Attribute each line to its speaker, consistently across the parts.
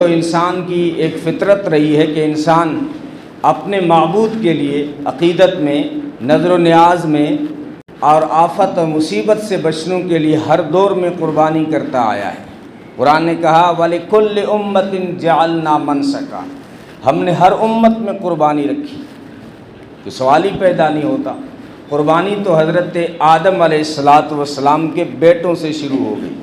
Speaker 1: تو انسان کی ایک فطرت رہی ہے کہ انسان اپنے معبود کے لیے عقیدت میں، نظر و نیاز میں اور آفت و مصیبت سے بچنے کے لیے ہر دور میں قربانی کرتا آیا ہے۔ قرآن نے کہا وَلِكُلِّ أُمَّةٍ جَعَلْنَا مَنْسَكًا، ہم نے ہر امت میں قربانی رکھی۔ تو سوال ہی پیدا نہیں ہوتا، قربانی تو حضرت آدم علیہ السلام کے بیٹوں سے شروع ہو گئی۔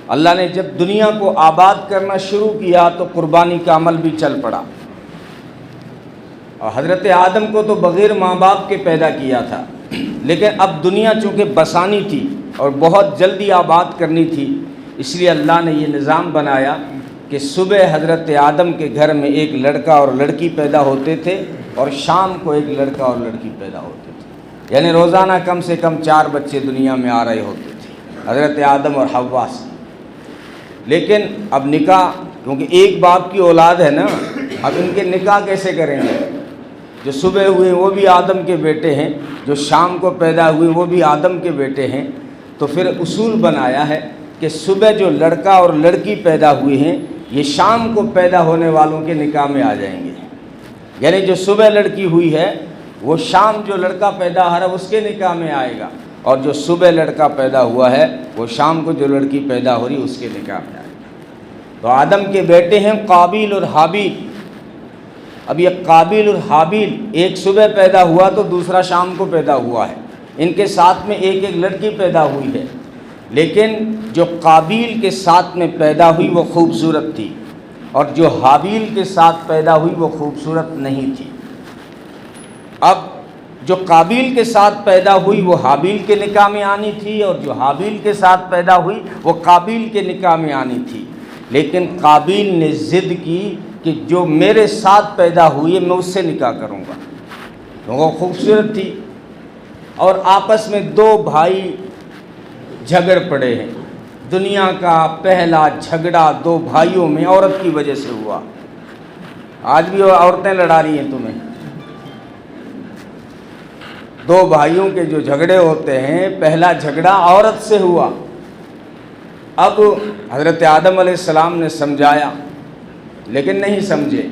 Speaker 1: اللہ نے جب دنیا کو آباد کرنا شروع کیا تو قربانی کا عمل بھی چل پڑا، اور حضرت آدم کو تو بغیر ماں باپ کے پیدا کیا تھا، لیکن اب دنیا چونکہ بسانی تھی اور بہت جلدی آباد کرنی تھی، اس لیے اللہ نے یہ نظام بنایا کہ صبح حضرت آدم کے گھر میں ایک لڑکا اور لڑکی پیدا ہوتے تھے اور شام کو ایک لڑکا اور لڑکی پیدا ہوتے تھے، یعنی روزانہ کم سے کم 4 بچے دنیا میں آ رہے ہوتے تھے حضرت آدم اور حوا سے۔ لیکن اب نکاح، کیونکہ ایک باپ کی اولاد ہے نا، اب ان کے نکاح کیسے کریں گے؟ جو صبح ہوئے وہ بھی آدم کے بیٹے ہیں، جو شام کو پیدا ہوئے وہ بھی آدم کے بیٹے ہیں، تو پھر اصول بنایا ہے کہ صبح جو لڑکا اور لڑکی پیدا ہوئے ہیں یہ شام کو پیدا ہونے والوں کے نکاح میں آ جائیں گے، یعنی جو صبح لڑکی ہوئی ہے وہ شام جو لڑکا پیدا ہو رہا ہے اس کے نکاح میں آئے گا، اور جو صبح لڑکا پیدا ہوا ہے وہ شام کو جو لڑکی پیدا ہو رہی اس کے نکاح میں آئے گا۔ تو آدم کے بیٹے ہیں قابیل اور حابیل۔ اب یہ قابیل اور حابیل، ایک صبح پیدا ہوا تو دوسرا شام کو پیدا ہوا ہے، ان کے ساتھ میں ایک ایک لڑکی پیدا ہوئی ہے، لیکن جو قابیل کے ساتھ میں پیدا ہوئی وہ خوبصورت تھی، اور جو حابیل کے ساتھ پیدا ہوئی وہ خوبصورت نہیں تھی۔ اب جو قابیل کے ساتھ پیدا ہوئی وہ حابیل کے نکاح میں آنی تھی، اور جو حابیل کے ساتھ پیدا ہوئی وہ قابیل کے نکاح میں آنی تھی، لیکن قابیل نے ضد کی کہ جو میرے ساتھ پیدا ہوئی ہے میں اس سے نکاح کروں گا، وہ خوبصورت تھی، اور آپس میں 2 بھائی جھگڑ پڑے ہیں۔ دنیا کا پہلا جھگڑا 2 بھائیوں میں عورت کی وجہ سے ہوا۔ آج بھی عورتیں لڑا رہی ہیں تمہیں۔ 2 بھائیوں کے جو جھگڑے ہوتے ہیں، پہلا جھگڑا عورت سے ہوا۔ اب حضرت آدم علیہ السلام نے سمجھایا لیکن نہیں سمجھے،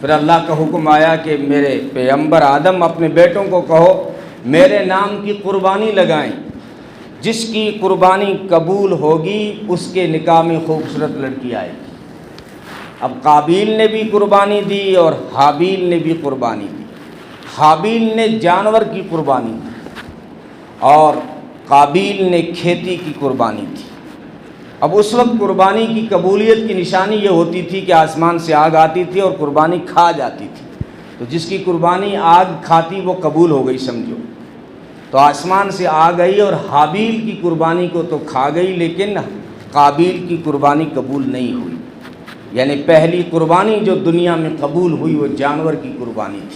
Speaker 1: پھر اللہ کا حکم آیا کہ میرے پیغمبر آدم اپنے بیٹوں کو کہو میرے نام کی قربانی لگائیں، جس کی قربانی قبول ہوگی اس کے نکاح میں خوبصورت لڑکی آئے گی۔ اب قابیل نے بھی قربانی دی اور حابیل نے بھی قربانی دی۔ حابیل نے جانور کی قربانی دی اور قابیل نے کھیتی کی قربانی دی۔ اب اس وقت قربانی کی قبولیت کی نشانی یہ ہوتی تھی کہ آسمان سے آگ آتی تھی اور قربانی کھا جاتی تھی، تو جس کی قربانی آگ کھاتی وہ قبول ہو گئی سمجھو۔ تو آسمان سے آگ آئی اور حابیل کی قربانی کو تو کھا گئی، لیکن قابیل کی قربانی قبول نہیں ہوئی، یعنی پہلی قربانی جو دنیا میں قبول ہوئی وہ جانور کی قربانی تھی۔